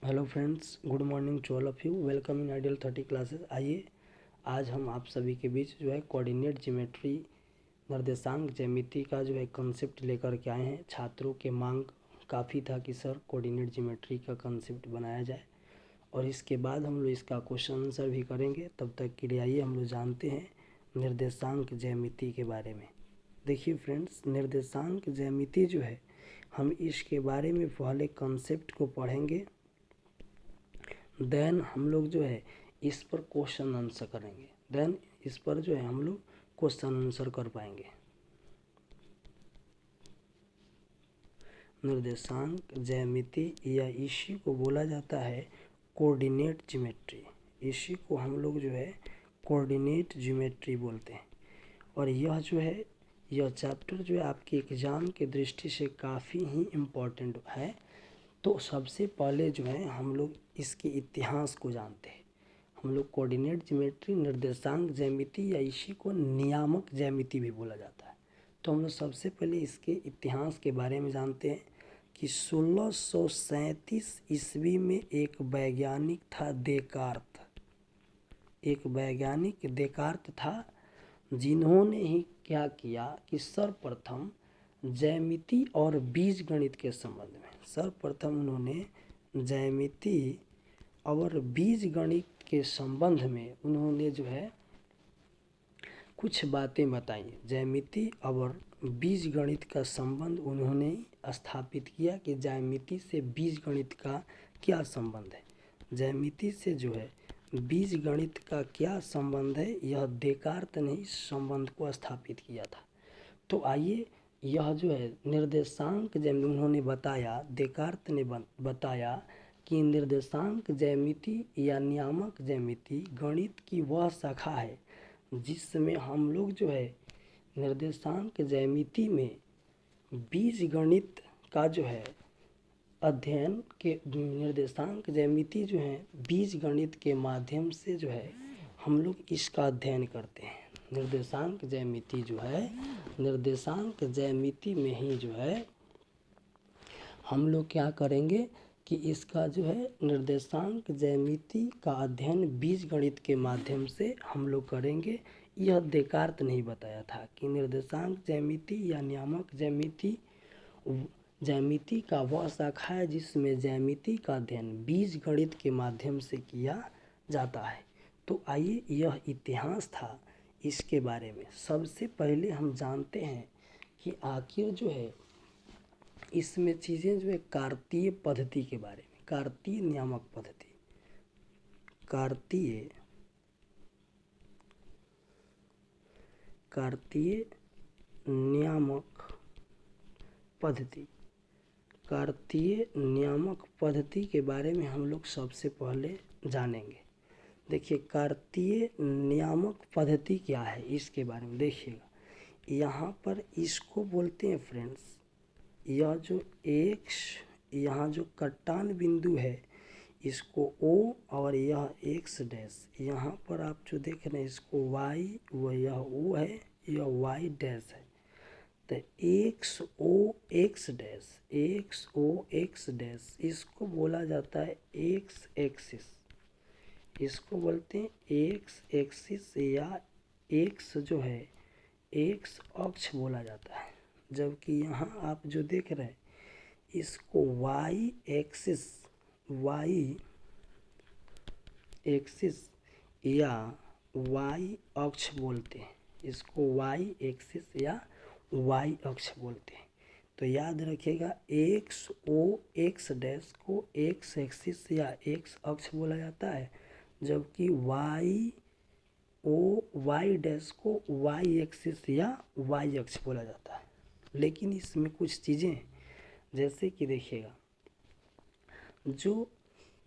Hello friends, good morning to all of you. Welcome in ideal 30 classes. आइए आज हम आप सभी के बीच कोऑर्डिनेट ज्योमेट्री निर्देशांक ज्यामिति का कंसेप्ट लेकर के आए हैं। छात्रों के मांग काफ़ी था कि सर कोऑर्डिनेट ज्योमेट्री का कंसेप्ट बनाया जाए, और इसके बाद हम लोग इसका क्वेश्चन आंसर भी करेंगे। तब तक के लिए आइए हम लोग जानते हैं निर्देशांक ज्यामिति के बारे में। देखिए फ्रेंड्स, निर्देशांक ज्यामिति हम इसके बारे में पहले कंसेप्ट को पढ़ेंगे, देन हम लोग इस पर क्वेश्चन आंसर करेंगे। देन इस पर हम लोग क्वेश्चन आंसर कर पाएंगे। निर्देशांक ज्यामिति या इसी को बोला जाता है कोऑर्डिनेट ज्योमेट्री। इसी को हम लोग कोऑर्डिनेट ज्योमेट्री बोलते हैं। और यह चैप्टर आपके एग्ज़ाम के दृष्टि से काफ़ी ही इम्पोर्टेंट है। तो सबसे पहले हम लोग इसके इतिहास को जानते हैं। हम लोग कोऑर्डिनेट ज्योमेट्री निर्देशांक ज्यामिति या इसी को नियामक ज्यामिति भी बोला जाता है। तो हम लोग सबसे पहले इसके इतिहास के बारे में जानते हैं कि 1637 ईस्वी में एक वैज्ञानिक था देकार्त। एक वैज्ञानिक देकार्त था, जिन्होंने ही क्या किया कि सर्वप्रथम ज्यामिति और बीजगणित के संबंध में सर्वप्रथम उन्होंने ज्यामिति और बीजगणित के संबंध में उन्होंने कुछ बातें बताई। ज्यामिति और बीजगणित का संबंध उन्होंने स्थापित किया कि ज्यामिति से बीजगणित का क्या संबंध है। ज्यामिति से बीजगणित का क्या संबंध है, यह देकार्त ने इस संबंध को स्थापित किया था। तो आइए यह निर्देशांक उन्होंने बताया, देकार्त ने बताया कि निर्देशांक ज्यामिति या नियामक ज्यामिति गणित की वह शाखा है जिसमें हम लोग निर्देशांक ज्यामिति में बीजगणित का अध्ययन के निर्देशांक ज्यामिति बीजगणित के माध्यम से हम लोग इसका अध्ययन करते हैं। निर्देशांक ज्यामिति निर्देशांक ज्यामिति में ही हम लोग क्या करेंगे कि इसका निर्देशांक ज्यामिति का अध्ययन बीजगणित के माध्यम से हम लोग करेंगे। यह देकार्त ने बताया था कि निर्देशांक ज्यामिति या नियामक ज्यामिति का वह शाखा है जिसमें ज्यामिति का अध्ययन बीजगणित के माध्यम से किया जाता है। तो आइए यह इतिहास था इसके बारे में। सबसे पहले हम जानते हैं कि आखिर इसमें चीज़ें कार्तीय पद्धति के बारे में। कार्तीय नियामक पद्धति, कार्तीय नियामक पद्धति, कार्तीय नियामक पद्धति के बारे में हम लोग सबसे पहले जानेंगे। देखिए कार्तीय नियामक पद्धति क्या है, इसके बारे में देखिएगा। यहाँ पर इसको बोलते हैं फ्रेंड्स, यह यहाँ जो कट्टान बिंदु है इसको O और यह x डैश, यहाँ पर आप जो देख रहे हैं इसको y, वह यह O है, यह y डैश है। तो x डैश इसको बोला जाता है x एक्सिस। इसको बोलते हैं x एक्सिस या x x अक्ष बोला जाता है। जबकि यहाँ आप जो देख रहे हैं इसको y एक्सिस या y अक्ष बोलते हैं। इसको y एक्सिस या y अक्ष बोलते हैं। तो याद रखिएगा x डैश को x एक्सिस या x अक्ष बोला जाता है, जबकि y डैश को y एक्सिस या y अक्ष बोला जाता है। लेकिन इसमें कुछ चीज़ें हैं, जैसे कि देखिएगा जो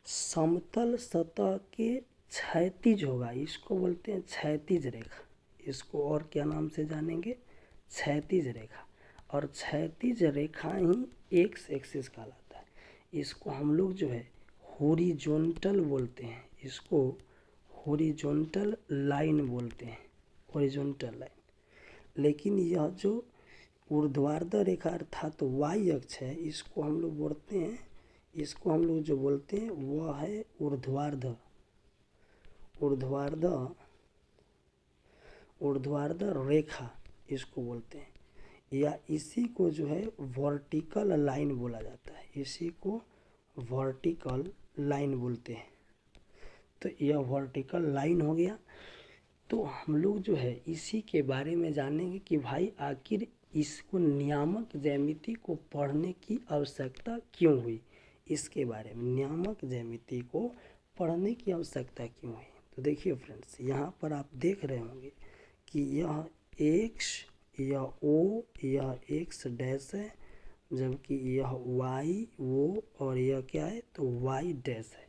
समतल सतह के क्षैतिज होगा इसको बोलते हैं क्षैतिज रेखा। इसको और क्या नाम से जानेंगे, क्षैतिज रेखा। और क्षैतिज रेखा ही एक्स एक्सिस कहलाता है। इसको हम लोग हॉरिजॉन्टल बोलते हैं, इसको हॉरिजॉन्टल लाइन बोलते हैं, हॉरिजॉन्टल लाइन। लेकिन यह जो ऊर्ध्वाधर रेखा अर्थात वाई अक्ष है, इसको हम लोग बोलते हैं इसको हम लोग जो बोलते हैं वह है ऊर्ध्वार्ध, ऊर्ध्वार्ध, ऊर्ध्वार्ध रेखा इसको बोलते हैं, या इसी को जो है वर्टिकल लाइन बोला जाता है, इसी को वर्टिकल लाइन बोलते हैं। तो यह वर्टिकल लाइन हो गया। तो हम लोग जो है इसी के बारे में जानेंगे कि भाई आखिर इसको नियामक ज्यामिति को पढ़ने की आवश्यकता क्यों हुई, इसके बारे में नियामक ज्यामिति को पढ़ने की आवश्यकता क्यों हुई। तो देखिए फ्रेंड्स, यहाँ पर आप देख रहे होंगे कि यह x, यह o, यह x डैश है, जबकि यह y वो और यह क्या है तो y डैश है।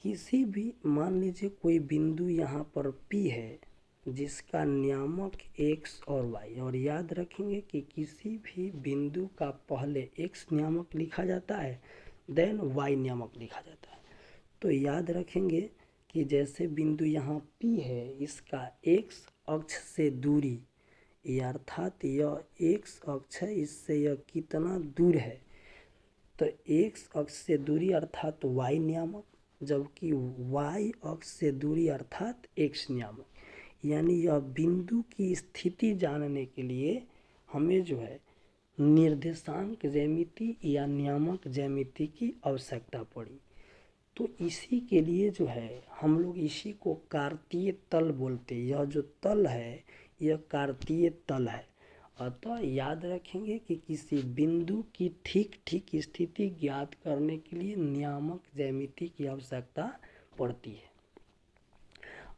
किसी भी मान लीजिए कोई बिंदु यहाँ पर P है जिसका नियामक x और y, और याद रखेंगे कि किसी भी बिंदु का पहले x नियामक लिखा जाता है देन y नियामक लिखा जाता है। तो याद रखेंगे कि जैसे बिंदु यहाँ P है, इसका x अक्ष से दूरी, अर्थात यह x अक्ष है, इससे यह कितना दूर है, तो x अक्ष से दूरी अर्थात y नियामक, जबकि y अक्ष से दूरी अर्थात x नियामक। यानी यह बिंदु की स्थिति जानने के लिए हमें जो है निर्देशांक ज्यामिति या नियामक ज्यामिति की आवश्यकता पड़ी। तो इसी के लिए जो है हम लोग इसी को कार्तीय तल बोलते हैं। यह जो तल है यह कार्तीय तल है। अतः याद रखेंगे कि किसी बिंदु की ठीक ठीक स्थिति ज्ञात करने के लिए नियामक ज्यामिति की आवश्यकता पड़ती है।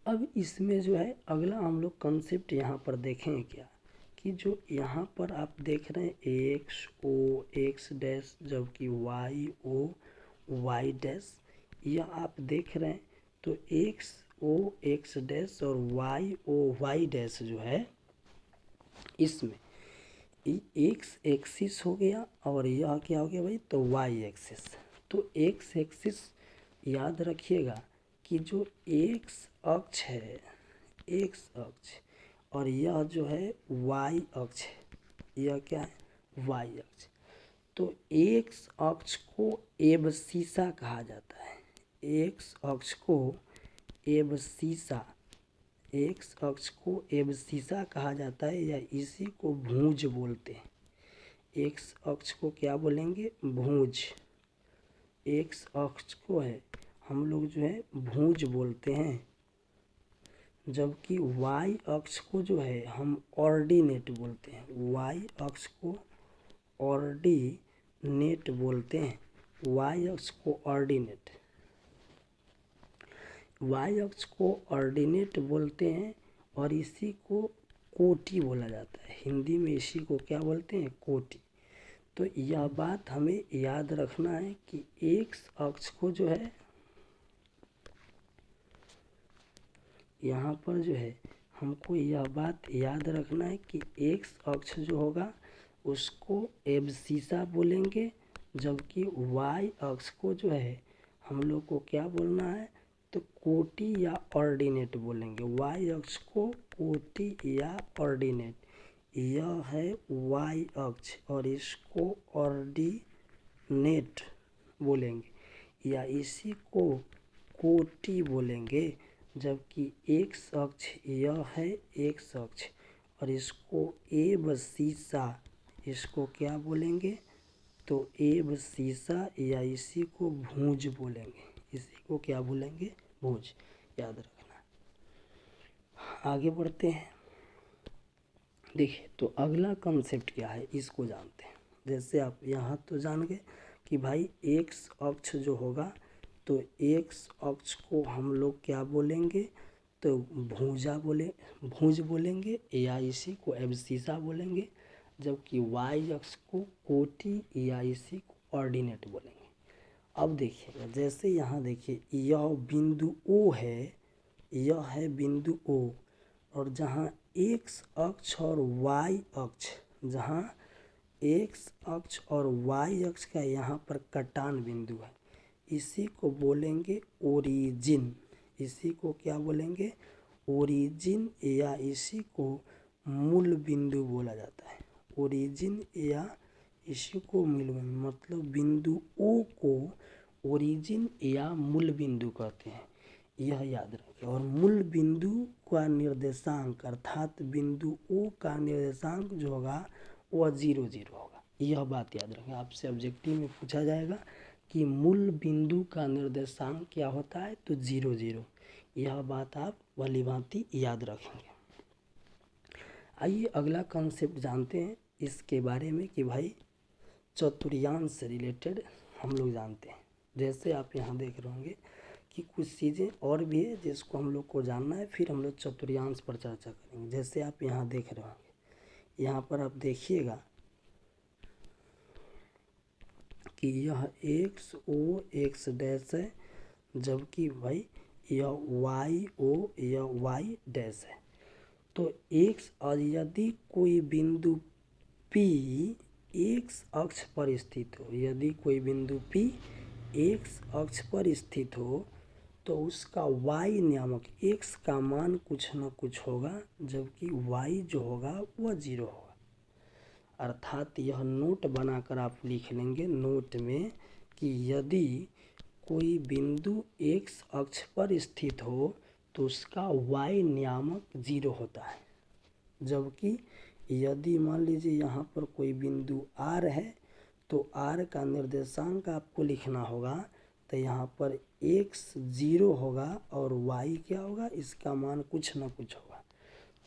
अब इसमें जो है अगला हम लोग कंसेप्ट यहाँ पर देखेंगे क्या, कि जो यहाँ पर आप देख रहे हैं एक्स ओ एक्स डैश, जबकि वाई ओ वाई डैश, यह आप देख रहे हैं तो एक्स ओ एक्स डैश और वाई ओ वाई डैश जो है इसमें एक्स एक्सिस हो गया और यह क्या हो गया भाई तो वाई एक्सिस। तो एक्स एक्सिस याद रखिएगा कि जो एक्स अक्ष है, एक्स अक्ष, और यह जो है वाई अक्ष है, यह क्या है वाई अक्ष। तो एक्स अक्ष को एबसीसा कहा जाता है, एक्स अक्ष को एबसीसा, एक्स अक्ष को एबसीसा कहा जाता है, या इसी को भुज बोलते हैं। एक्स अक्ष को क्या बोलेंगे भुज, एक्स अक्ष को है हम लोग जो है भुज बोलते हैं, जबकि वाई अक्ष को जो है हम ऑर्डिनेट बोलते हैं, वाई अक्ष को ऑर्डिनेट बोलते हैं, वाई अक्ष को ऑर्डिनेट, वाई अक्ष को ऑर्डिनेट बोलते हैं, और इसी को कोटि बोला जाता है। हिंदी में इसी को क्या बोलते हैं कोटि। तो यह बात हमें याद रखना है कि एक्स अक्ष को जो है यहाँ पर जो है हमको यह बात याद रखना है कि एक्स अक्ष जो होगा उसको एबसीसा बोलेंगे, जबकि वाई अक्ष को जो है हम लोग को क्या बोलना है तो कोटि या ऑर्डिनेट बोलेंगे। वाई अक्ष को कोटि या ऑर्डिनेट, यह है वाई अक्ष और इसको ऑर्डिनेट बोलेंगे या इसी को कोटि बोलेंगे, जबकि एक्स अक्ष यह है एक्स अक्ष और इसको एबसीसा, इसको क्या बोलेंगे तो एबसीसा या इसी को भुज बोलेंगे, इसी को क्या बोलेंगे भुज, याद रखना। आगे बढ़ते हैं। देखिए तो अगला कंसेप्ट क्या है इसको जानते हैं। जैसे आप यहाँ तो जान गए कि भाई एक्स अक्ष जो होगा तो एक्स अक्ष को हम लोग क्या बोलेंगे तो भुज बोलेंगे या इसी को एबसीसा बोलेंगे, जबकि वाई अक्ष को कोटि या इसी को ऑर्डिनेट बोलेंगे। अब देखिएगा जैसे यहाँ देखिए यह बिंदु O है, यह है बिंदु O, और जहाँ एक्स अक्ष और वाई अक्ष, जहाँ एक्स अक्ष और वाई अक्ष का यहाँ पर कटान बिंदु है, इसी को बोलेंगे ओरिजिन, इसी को क्या बोलेंगे ओरिजिन या इसी को मूल बिंदु बोला जाता है, ओरिजिन या इसी को मूल बिंदु मतलब बिंदु ओ को ओरिजिन या मूल बिंदु कहते हैं, यह याद रखें। और मूल बिंदु का निर्देशांक अर्थात बिंदु ओ का निर्देशांक जो होगा वह 0 0 होगा, यह बात याद रखें। आपसे ऑब्जेक्टिव में पूछा जाएगा कि मूल बिंदु का निर्देशांक क्या होता है, तो 0 0, यह बात आप भली भांति याद रखेंगे। आइए अगला कॉन्सेप्ट जानते हैं इसके बारे में कि भाई चतुर्थांश से रिलेटेड हम लोग जानते हैं। जैसे आप यहाँ देख रहे होंगे कि कुछ चीज़ें और भी है जिसको हम लोग को जानना है, फिर हम लोग चतुर्थांश पर चर्चा करेंगे। जैसे आप यहाँ देख रहे होंगे, यहाँ पर आप देखिएगा कि यह एक्स ओ एक्स डैश है, जबकि भाई यह वाई ओ यह वाई डैश है। तो एक्स और यदि कोई बिंदु P एक्स अक्ष पर स्थित हो, यदि कोई बिंदु P एक्स अक्ष पर स्थित हो तो उसका y नामक x का मान कुछ न कुछ होगा, जबकि y जो होगा वह 0 होगा। अर्थात यह नोट बनाकर आप लिख लेंगे नोट में कि यदि कोई बिंदु x अक्ष पर स्थित हो तो उसका y नामक 0 होता है, जबकि यदि मान लीजिए यहाँ पर कोई बिंदु R है तो R का निर्देशांक आपको लिखना होगा, तो यहाँ पर x 0 होगा और y क्या होगा, इसका मान कुछ न कुछ होगा।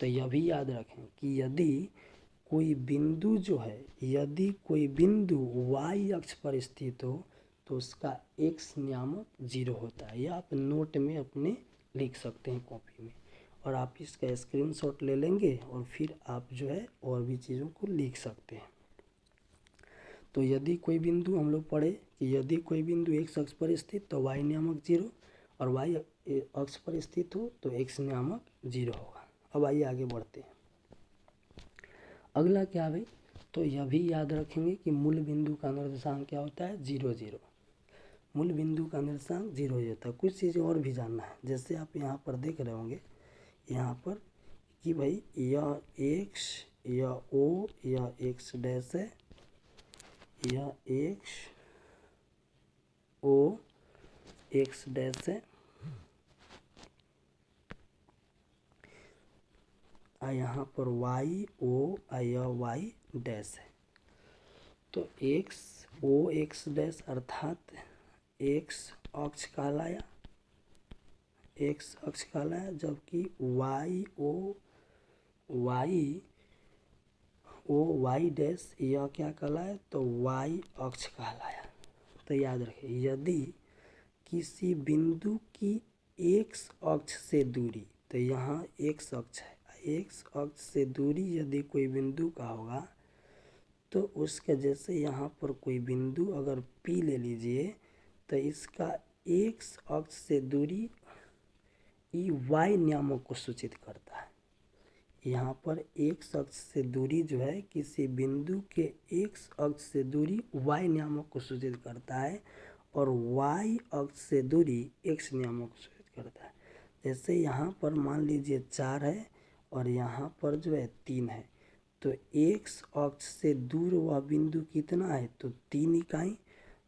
तो यह भी याद रखें कि यदि कोई बिंदु जो है, यदि कोई बिंदु y अक्ष पर स्थित हो तो उसका x नामक 0 होता है। यह आप नोट में अपने लिख सकते हैं कॉपी में, और आप इसका स्क्रीनशॉट ले लेंगे और फिर आप जो है और भी चीज़ों को लिख सकते हैं। तो यदि कोई बिंदु हम लोग पढ़े कि यदि कोई बिंदु x अक्ष पर स्थित तो y नामक 0, और y अक्ष पर स्थित हो तो x नामक 0 होगा। अब आइए आगे बढ़ते हैं। अगला क्या भाई, तो यह भी याद रखेंगे कि मूल बिंदु का निर्देशांक क्या होता है, 0 0। मूल बिंदु का निर्देशांक 0 0 होता है। कुछ चीज़ें और भी जानना है, जैसे आप यहाँ पर देख रहे होंगे यहाँ पर कि भाई यह x यह o यह x डैश है, यह x o x डैश है, यहाँ पर y o यह y डैश है। तो x o x डैश अर्थात x अक्ष कहलाया, x अक्ष कहलाया, जबकि y o y डैश यह क्या कहलाया, तो y अक्ष कहलाया। तो याद रखिए यदि किसी बिंदु की x अक्ष से दूरी, तो यहाँ x अक्ष है, x अक्ष से दूरी यदि कोई बिंदु का होगा तो उसके जैसे यहाँ पर कोई बिंदु अगर P ले लीजिए तो इसका x अक्ष से दूरी y नामक को सूचित करता है। यहाँ पर x अक्ष से दूरी जो है किसी बिंदु के x अक्ष से दूरी y नामक को सूचित करता है, और y अक्ष से दूरी x नामक को सूचित करता है। जैसे यहाँ पर मान लीजिए 4 है और यहाँ पर जो है 3 है, तो x अक्ष से दूर वह बिंदु कितना है, तो 3 इकाई,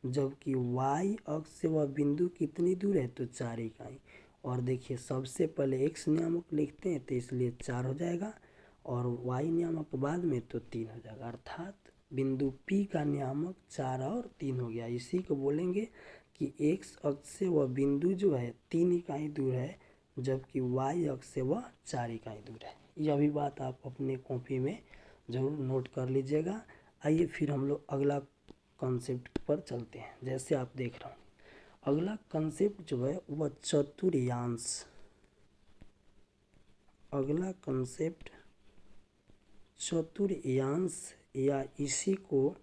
जबकि y अक्ष से वह बिंदु कितनी दूर है, तो 4 इकाई। और देखिए सबसे पहले x नामक लिखते हैं तो इसलिए 4 हो जाएगा, और y नामक बाद में तो 3 हो जाएगा। अर्थात बिंदु P का नामक 4 और 3 हो गया। इसी को बोलेंगे कि x अक्ष से वह बिंदु जो है 3 इकाई दूर है, जबकि y अक्ष से वह 4 इकाई दूर है। यह भी बात आप अपने कॉपी में ज़रूर नोट कर लीजिएगा। आइए फिर हम लोग अगला कॉन्सेप्ट पर चलते हैं। जैसे आप देख रहे हो अगला कॉन्सेप्ट जो है वह चतुर्थांश। अगला कॉन्सेप्ट चतुर्थांश, या इसी को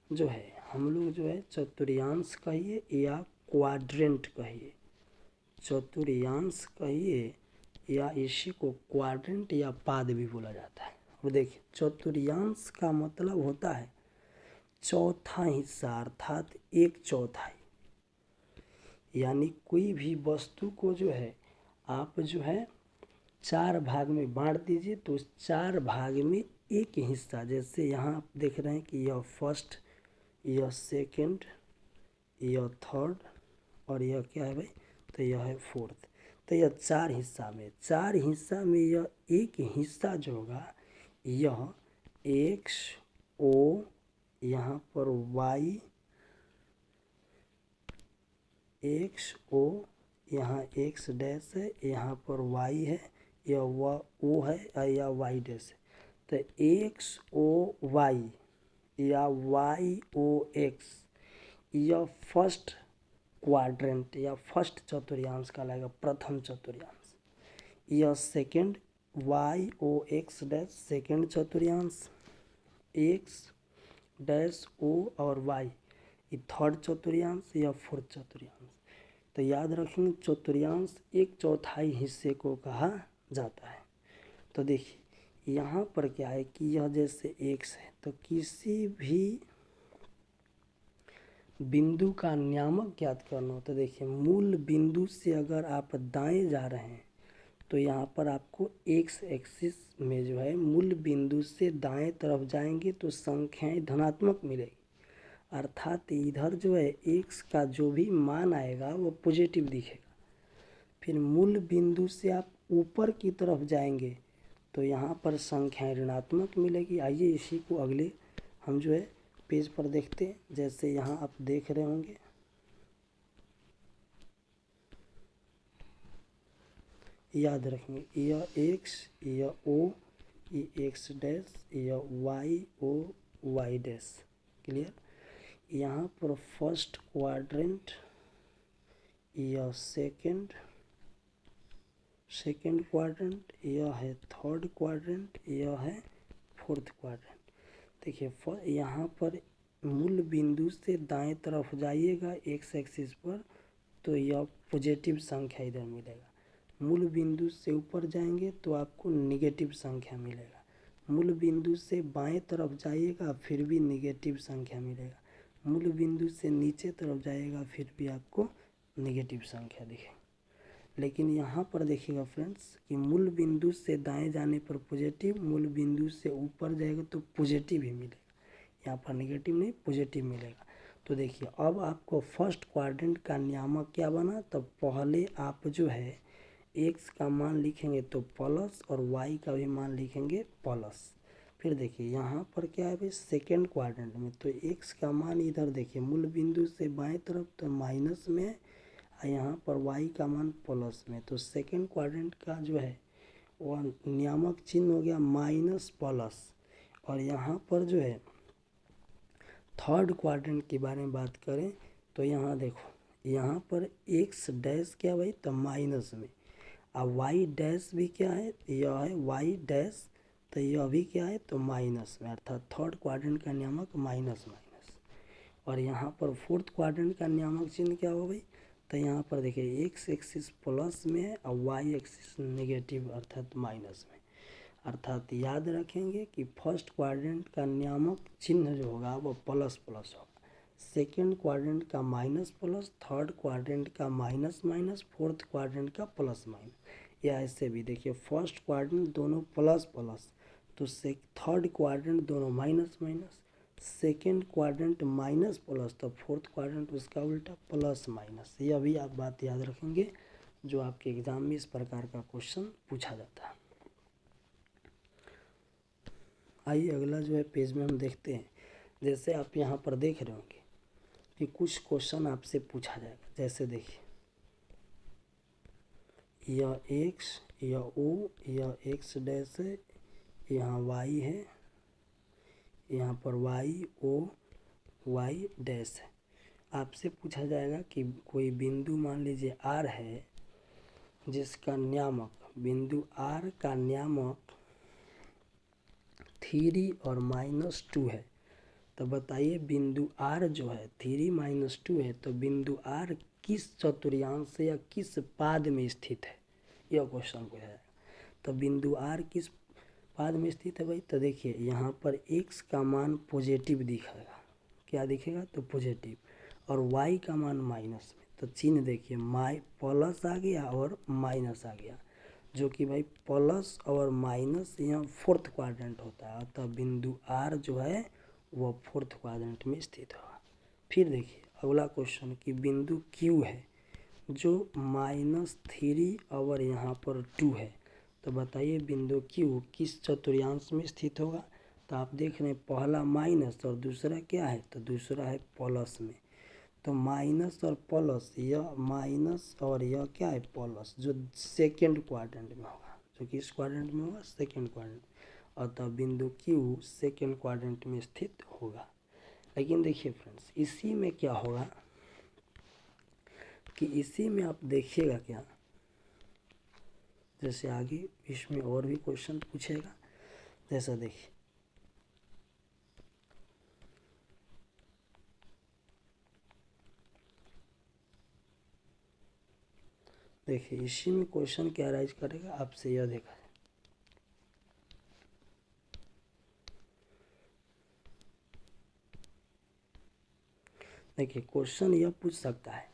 जो है हम लोग जो है चतुर्थांश कहिए या क्वाड्रेंट कहिए, चतुर्थांश कहिए या इसी को क्वाड्रेंट या पाद भी बोला जाता है। और देखिए चतुर्थांश का मतलब होता है चौथा हिस्सा, अर्थात 1/4। यानी कोई भी वस्तु को जो है आप जो है 4 भाग में बांट दीजिए तो उस 4 भाग में एक हिस्सा, जैसे यहाँ आप देख रहे हैं कि यह फर्स्ट यह सेकंड, यह थर्ड और यह क्या है भाई, तो यह है फोर्थ। तो यह चार हिस्सा में यह एक हिस्सा जो होगा यह एक्स ओ, यहाँ पर वाई, एक्स ओ, यहाँ एक्स डैश है, यहाँ पर वाई है, यह ओ है और यह वाई डैश है। तो एक्स ओ वाई या वाई ओ एक्स यह फर्स्ट क्वाड्रेंट या फर्स्ट चतुर्थांश कहलाएगा, प्रथम चतुर्थांश। यह second y O x dash second चतुर्थांश, एक्स डैश ओ और वाई ये थर्ड चतुर्थांश या फोर्थ चतुर्थांश। तो याद रखेंगे चतुर्थांश एक चौथाई हिस्से को कहा जाता है। तो देखिए यहाँ पर क्या है कि यह जैसे एक्स है तो किसी भी बिंदु का नियामक ज्ञात करना हो तो देखिए मूल बिंदु से अगर आप दाएं जा रहे हैं तो यहाँ पर आपको एक्स एक्सिस में जो है मूल बिंदु से दाएं तरफ जाएंगे तो संख्याएं धनात्मक मिलेगी, अर्थात इधर जो है एक्स का जो भी मान आएगा वो पॉजिटिव दिखेगा। फिर मूल बिंदु से आप ऊपर की तरफ जाएंगे तो यहाँ पर संख्याएं ऋणात्मक मिलेगी। आइए इसी को अगले हम जो है पेज पर देखते हैं। जैसे यहाँ आप देख रहे होंगे याद रखेंगे यह एक्स, यह ओ, ये एक्स डैश, यह y O y dash. Clear. यहाँ पर फर्स्ट क्वाड्रेंट, यह सेकंड क्वाड्रेंट, यह है थर्ड क्वाड्रेंट, यह है फोर्थ क्वाड्रेंट। देखिए यहाँ पर मूल बिंदु से दाएं तरफ जाइएगा एक्स एक्सिस पर तो यह पॉजिटिव संख्या इधर मिलेगा। मूल बिंदु से ऊपर जाएंगे तो आपको नेगेटिव संख्या मिलेगा। मूल बिंदु से बाएं तरफ जाइएगा फिर भी नेगेटिव संख्या मिलेगा। मूल बिंदु से नीचे तरफ जाइएगा फिर भी आपको नेगेटिव संख्या दिखेगी। लेकिन यहाँ पर देखिएगा फ्रेंड्स कि मूल बिंदु से दाएं जाने पर पॉजिटिव, मूल बिंदु से ऊपर जाएगा तो पॉजिटिव ही मिलेगा, यहाँ पर नेगेटिव नहीं पॉजिटिव मिलेगा। तो देखिए अब आपको फर्स्ट क्वाड्रेंट का नियामक क्या बना, तो पहले आप जो है एक्स का मान लिखेंगे तो प्लस और वाई का भी मान लिखेंगे प्लस। फिर देखिए यहाँ पर क्या है भाई सेकेंड क्वाड्रेंट में तो एक्स का मान इधर देखिए मूल बिंदु से बाएं तरफ तो माइनस में है और यहाँ पर वाई का मान प्लस में। तो सेकेंड क्वाड्रेंट का जो है वह नियामक चिन्ह हो गया माइनस प्लस। और यहाँ पर जो है थर्ड क्वाड्रेंट के बारे में बात करें तो यहाँ देखो यहाँ पर एक्स डैश क्या भाई तो माइनस में, और वाई डैश भी क्या है यह है वाई डैश तो यह भी क्या है तो माइनस में, अर्थात थर्ड क्वाड्रेंट का नियामक माइनस माइनस। और यहाँ पर फोर्थ क्वाड्रेंट का नियामक चिन्ह क्या हो भाई, तो यहाँ पर देखिए एक्स एक्सिस प्लस में है और वाई एक्सिस नेगेटिव अर्थात माइनस में। अर्थात याद रखेंगे कि फर्स्ट क्वाड्रेंट का नियामक चिन्ह जो होगा वो प्लस प्लस होगा, सेकेंड क्वाड्रेंट का माइनस प्लस, थर्ड क्वाड्रेंट का माइनस माइनस, फोर्थ क्वाड्रेंट का प्लस माइनस। या ऐसे भी देखिए फर्स्ट क्वाड्रेंट दोनों प्लस प्लस तो थर्ड क्वाड्रेंट दोनों minus minus, second quadrant minus plus तो फोर्थ क्वाड्रेंट उसका उल्टा प्लस माइनस। यह भी आप बात याद रखेंगे जो आपके एग्जाम में इस प्रकार का क्वेश्चन पूछा जाता है। आइए अगला जो है पेज में हम देखते हैं। जैसे आप यहाँ पर देख रहे होंगे कि कुछ क्वेश्चन आपसे पूछा जाएगा। जैसे देखिए यह एक्स, यह ओ, यह एक्स डैश है, यहाँ वाई है, यहाँ पर वाई ओ वाई डैश है। आपसे पूछा जाएगा कि कोई बिंदु मान लीजिए आर है जिसका नियामक बिंदु आर का नियामक 3 और -2 है। तो बताइए बिंदु आर जो है 3 - 2 है तो बिंदु आर किस चतुर्थांश या किस पाद में स्थित है, यह क्वेश्चन पूछा जाएगा। तो बिंदु आर किस पाद में स्थित है भाई, तो देखिए यहाँ पर एक्स का मान पॉजिटिव दिखेगा, क्या दिखेगा तो पॉजिटिव, और वाई का मान माइनस में। तो चिन्ह देखिए प्लस आ गया और माइनस आ गया, जो कि भाई प्लस और माइनस यहाँ फोर्थ क्वाड्रेंट होता है। तो बिंदु आर जो है वह फोर्थ क्वाड्रेंट में स्थित होगा। फिर देखिए अगला क्वेश्चन कि बिंदु Q है जो -3 और यहाँ पर 2 है, तो बताइए बिंदु Q किस चतुर्थांश में स्थित होगा। तो आप देख रहे हैं पहला माइनस और दूसरा क्या है, तो दूसरा है प्लस में। तो माइनस और प्लस, यह माइनस और यह क्या है प्लस, जो सेकेंड क्वाड्रेंट में होगा, जो किस क्वाड्रेंट में होगा, सेकेंड क्वाड्रेंट। अतः बिंदु Q सेकेंड क्वाड्रेंट में स्थित होगा। लेकिन देखिए फ्रेंड्स इसी में क्या होगा कि इसी में आप देखिएगा क्या, जैसे आगे इसमें और भी क्वेश्चन पूछेगा, जैसा देखिए इसी में क्वेश्चन क्या राइज करेगा आपसे, यह देखा है। देखिए क्वेश्चन यह पूछ सकता है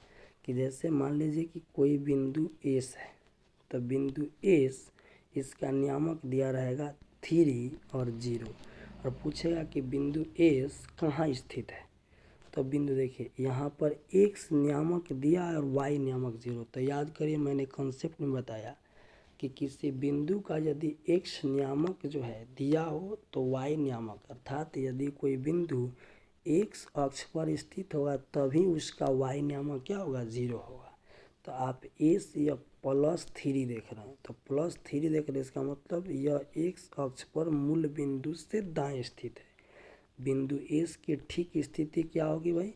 कि जैसे मान लीजिए कि कोई बिंदु एस है, तो बिंदु एस इसका नियामक दिया रहेगा 3 और 0, और पूछेगा कि बिंदु एस कहाँ स्थित है। तो बिंदु देखिए यहाँ पर एक्स नियामक दिया और वाई नियामक 0। तो याद करिए मैंने कॉन्सेप्ट में बताया कि किसी बिंदु का यदि एक्स नियामक जो है दिया हो तो वाई नियामक, अर्थात यदि कोई बिंदु एक्स अक्ष पर स्थित होगा तभी उसका वाई नियामक क्या होगा, 0 होगा। तो आप एस या +3 देख रहे हैं, तो +3 देख रहे हैं, इसका मतलब यह एक्स अक्ष पर मूल बिंदु से दाएं स्थित है। बिंदु एस की ठीक स्थिति क्या होगी भाई,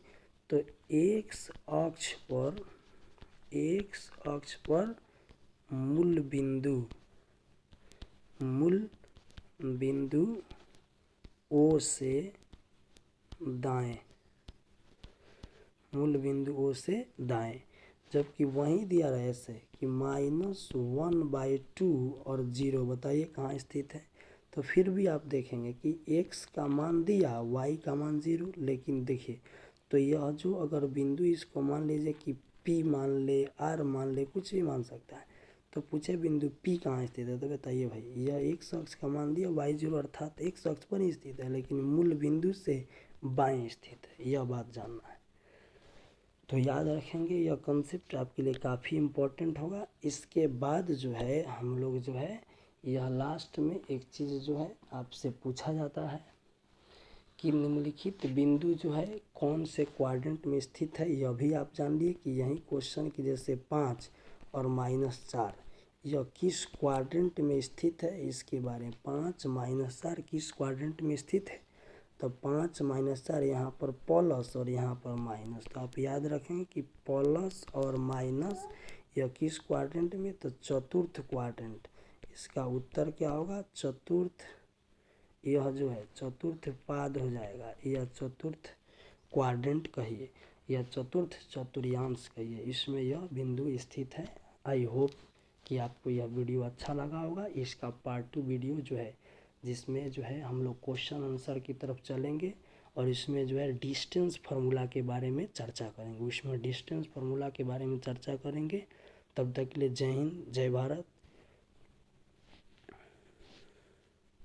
तो एक्स अक्ष पर मूल बिंदु ओ से दाएं, मूल बिंदु ओ से दाएं। जबकि वहीं दिया रहे ऐसे कि -1/2 और 0, बताइए कहाँ स्थित है। तो फिर भी आप देखेंगे कि x का मान दिया, y का मान 0, लेकिन देखिए तो यह जो अगर बिंदु इसको मान लीजिए कि P मान ले, R मान ले, कुछ भी मान सकता है, तो पूछे बिंदु P कहाँ स्थित है, तो बताइए भाई यह x अक्ष का मान दिया y 0, अर्थात x अक्ष पर ही स्थित है, लेकिन मूल बिंदु से बाएं स्थित है, यह बात जानना है। तो याद रखेंगे यह कॉन्सेप्ट आपके लिए काफ़ी इम्पोर्टेंट होगा। इसके बाद जो है हम लोग जो है यह लास्ट में एक चीज़ जो है आपसे पूछा जाता है कि निम्नलिखित बिंदु जो है कौन से क्वाड्रेंट में स्थित है। यह भी आप जान लिए कि यही क्वेश्चन की जैसे 5 और -4 यह किस क्वाड्रेंट में स्थित है, इसके बारे में 5 -4 किस क्वाड्रेंट में स्थित है। तो 5 -4 यहाँ पर प्लस और यहाँ पर माइनस, तो आप याद रखेंगे कि प्लस और माइनस यह किस क्वाड्रेंट में, तो चतुर्थ क्वाड्रेंट। इसका उत्तर क्या होगा, चतुर्थ, यह जो है चतुर्थ पाद हो जाएगा, यह चतुर्थ क्वाड्रेंट कहिए, यह चतुर्थ चतुर्थांश कहिए, इसमें यह बिंदु स्थित है। आई होप कि आपको यह वीडियो अच्छा लगा होगा। इसका पार्ट 2 वीडियो जो है जिसमें जो है हम लोग क्वेश्चन आंसर की तरफ चलेंगे और इसमें जो है डिस्टेंस फार्मूला के बारे में चर्चा करेंगे, उसमें डिस्टेंस फार्मूला के बारे में चर्चा करेंगे। तब तक के लिए जय हिंद, जय भारत।